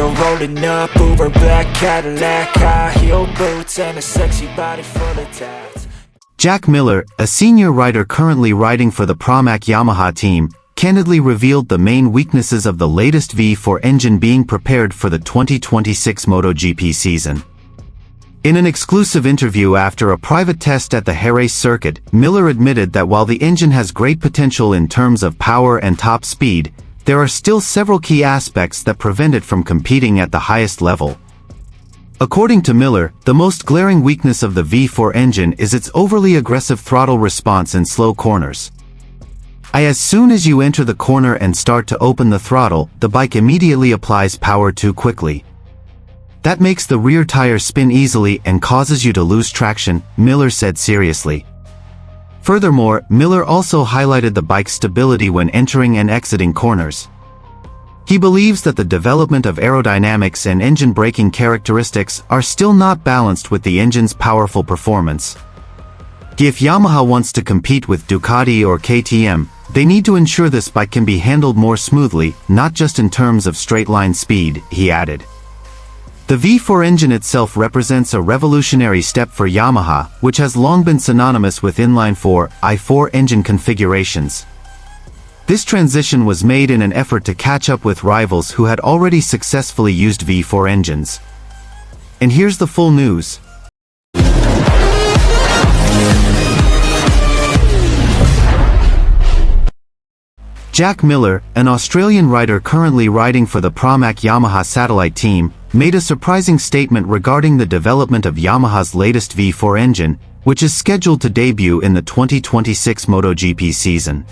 you're rolling up, Uber black Cadillac, high heel boots, and a sexy body full of tats. Jack Miller, a senior rider currently riding for the Pramac Yamaha team, candidly revealed the main weaknesses of the latest V4 engine being prepared for the 2026 MotoGP season. In an exclusive interview after a private test at the Jerez circuit, Miller admitted that while the engine has great potential in terms of power and top speed, there are still several key aspects that prevent it from competing at the highest level. According to Miller, the most glaring weakness of the V4 engine is its overly aggressive throttle response in slow corners. As soon as you enter the corner and start to open the throttle, the bike immediately applies power too quickly. That makes the rear tire spin easily and causes you to lose traction, Miller said seriously. Furthermore, Miller also highlighted the bike's stability when entering and exiting corners. He believes that the development of aerodynamics and engine braking characteristics are still not balanced with the engine's powerful performance. If Yamaha wants to compete with Ducati or KTM, they need to ensure this bike can be handled more smoothly, not just in terms of straight-line speed, he added. The V4 engine itself represents a revolutionary step for Yamaha, which has long been synonymous with inline-4, i4 engine configurations. This transition was made in an effort to catch up with rivals who had already successfully used V4 engines. And here's the full news. Jack Miller, an Australian rider currently riding for the Pramac Yamaha satellite team, made a surprising statement regarding the development of Yamaha's latest V4 engine, which is scheduled to debut in the 2026 MotoGP season.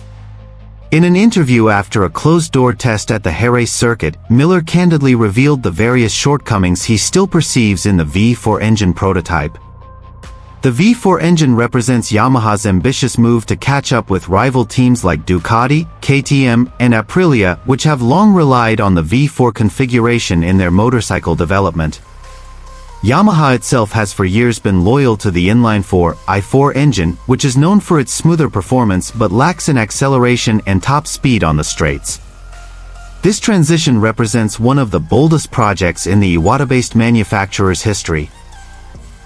In an interview after a closed-door test at the Jerez circuit, Miller candidly revealed the various shortcomings he still perceives in the V4 engine prototype. The V4 engine represents Yamaha's ambitious move to catch up with rival teams like Ducati, KTM, and Aprilia, which have long relied on the V4 configuration in their motorcycle development. Yamaha itself has for years been loyal to the inline-4, i4 engine, which is known for its smoother performance but lacks in acceleration and top speed on the straights. This transition represents one of the boldest projects in the Iwata-based manufacturer's history.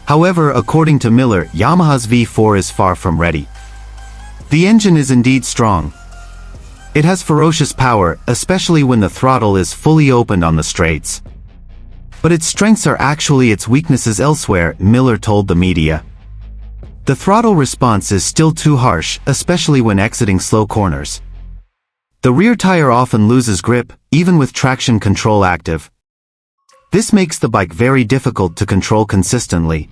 However, according to Miller, Yamaha's V4 is far from ready. The engine is indeed strong. It has ferocious power, especially when the throttle is fully opened on the straights. But its strengths are actually its weaknesses elsewhere, Miller told the media. The throttle response is still too harsh, especially when exiting slow corners. The rear tire often loses grip, even with traction control active. This makes the bike very difficult to control consistently.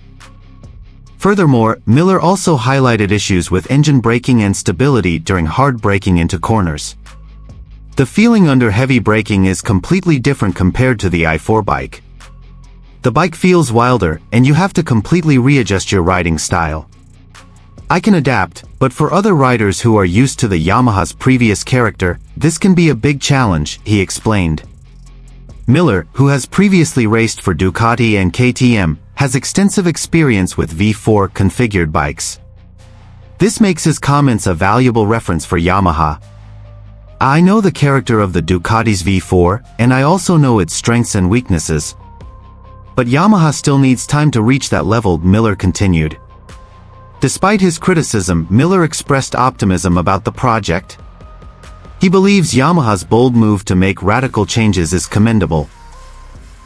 Furthermore, Miller also highlighted issues with engine braking and stability during hard braking into corners. The feeling under heavy braking is completely different compared to the i4 bike. The bike feels wilder, and you have to completely readjust your riding style. I can adapt, but for other riders who are used to the Yamaha's previous character, this can be a big challenge, he explained. Miller, who has previously raced for Ducati and KTM, has extensive experience with V4 configured bikes. This makes his comments a valuable reference for Yamaha. I know the character of the Ducati's V4, and I also know its strengths and weaknesses. But Yamaha still needs time to reach that level, Miller continued. Despite his criticism, Miller expressed optimism about the project. He believes Yamaha's bold move to make radical changes is commendable.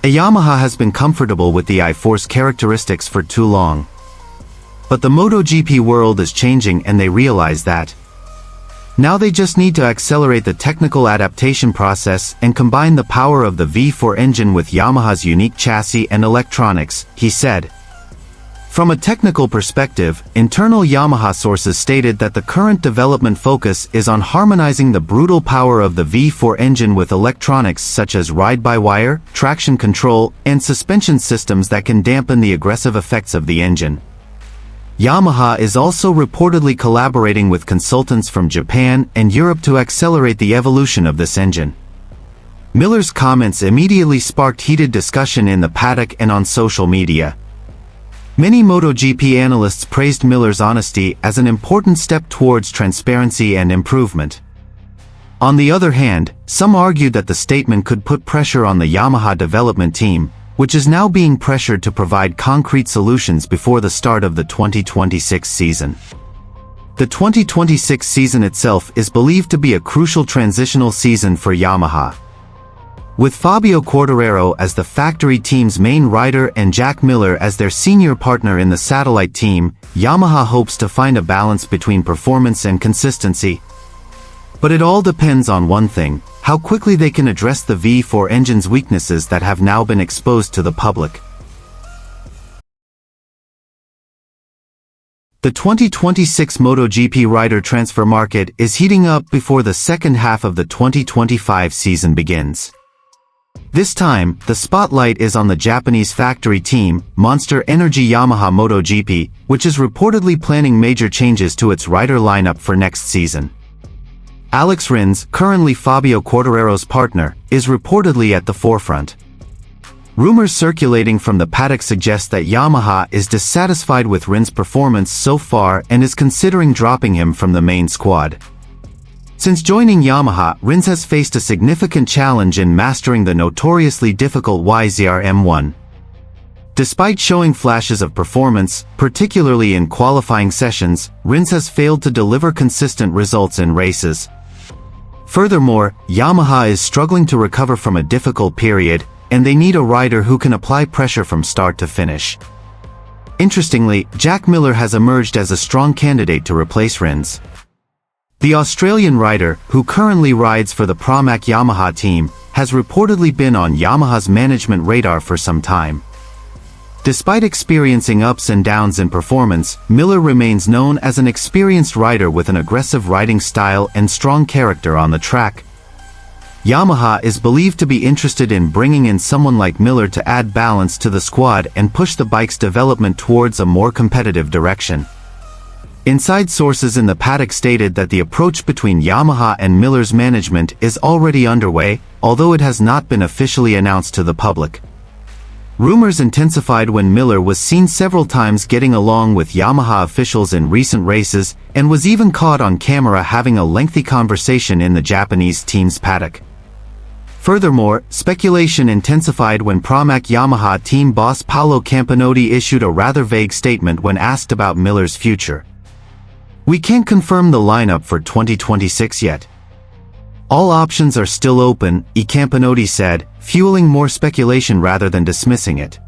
Yamaha has been comfortable with the i4's characteristics for too long. But the MotoGP world is changing and they realize that. Now they just need to accelerate the technical adaptation process and combine the power of the V4 engine with Yamaha's unique chassis and electronics, he said. From a technical perspective, internal Yamaha sources stated that the current development focus is on harmonizing the brutal power of the V4 engine with electronics such as ride-by-wire, traction control, and suspension systems that can dampen the aggressive effects of the engine. Yamaha is also reportedly collaborating with consultants from Japan and Europe to accelerate the evolution of this engine. Miller's comments immediately sparked heated discussion in the paddock and on social media. Many MotoGP analysts praised Miller's honesty as an important step towards transparency and improvement. On the other hand, some argued that the statement could put pressure on the Yamaha development team, which is now being pressured to provide concrete solutions before the start of the 2026 season. The 2026 season itself is believed to be a crucial transitional season for Yamaha. With Fabio Quartararo as the factory team's main rider and Jack Miller as their senior partner in the satellite team, Yamaha hopes to find a balance between performance and consistency. But it all depends on one thing: how quickly they can address the V4 engine's weaknesses that have now been exposed to the public. The 2026 MotoGP rider transfer market is heating up before the second half of the 2025 season begins. This time, the spotlight is on the Japanese factory team, Monster Energy Yamaha MotoGP, which is reportedly planning major changes to its rider lineup for next season. Alex Rins, currently Fabio Quartararo's partner, is reportedly at the forefront. Rumors circulating from the paddock suggest that Yamaha is dissatisfied with Rins' performance so far and is considering dropping him from the main squad. Since joining Yamaha, Rins has faced a significant challenge in mastering the notoriously difficult YZR M1. Despite showing flashes of performance, particularly in qualifying sessions, Rins has failed to deliver consistent results in races. Furthermore, Yamaha is struggling to recover from a difficult period, and they need a rider who can apply pressure from start to finish. Interestingly, Jack Miller has emerged as a strong candidate to replace Rins. The Australian rider, who currently rides for the Pramac Yamaha team, has reportedly been on Yamaha's management radar for some time. Despite experiencing ups and downs in performance, Miller remains known as an experienced rider with an aggressive riding style and strong character on the track. Yamaha is believed to be interested in bringing in someone like Miller to add balance to the squad and push the bike's development towards a more competitive direction. Inside sources in the paddock stated that the approach between Yamaha and Miller's management is already underway, although it has not been officially announced to the public. Rumors intensified when Miller was seen several times getting along with Yamaha officials in recent races and was even caught on camera having a lengthy conversation in the Japanese team's paddock. Furthermore, speculation intensified when Pramac Yamaha team boss Paolo Campinotti issued a rather vague statement when asked about Miller's future. "We can't confirm the lineup for 2026 yet. All options are still open," Campinotti said, fueling more speculation rather than dismissing it.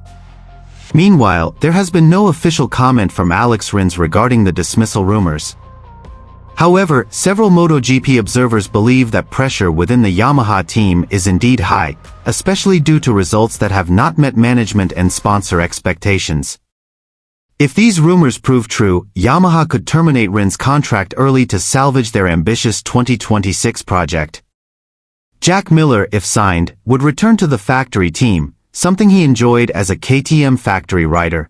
Meanwhile, there has been no official comment from Alex Rins regarding the dismissal rumors. However, several MotoGP observers believe that pressure within the Yamaha team is indeed high, especially due to results that have not met management and sponsor expectations. If these rumors prove true, Yamaha could terminate Rins' contract early to salvage their ambitious 2026 project. Jack Miller, if signed, would return to the factory team, something he enjoyed as a KTM factory rider.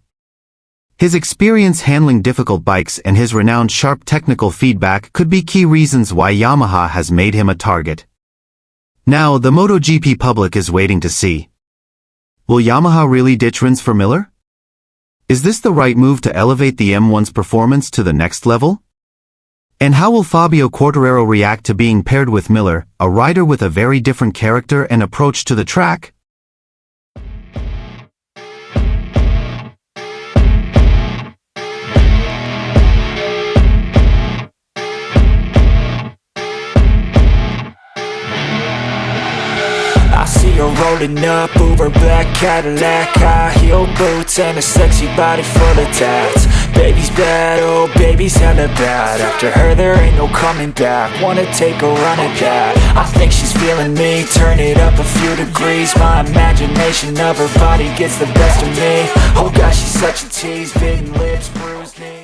His experience handling difficult bikes and his renowned sharp technical feedback could be key reasons why Yamaha has made him a target. Now, the MotoGP public is waiting to see. Will Yamaha really ditch Rins for Miller? Is this the right move to elevate the M1's performance to the next level? And how will Fabio Quartararo react to being paired with Miller, a rider with a very different character and approach to the track? I see her rolling up, Uber black Cadillac, high heel boots and a sexy body full of tats. Baby's bad, oh baby's hella bad. After her there ain't no coming back. Wanna take a run at that. I think she's feeling me, turn it up a few degrees. My imagination of her body gets the best of me. Oh gosh, she's such a tease, bitten lips, bruised knees.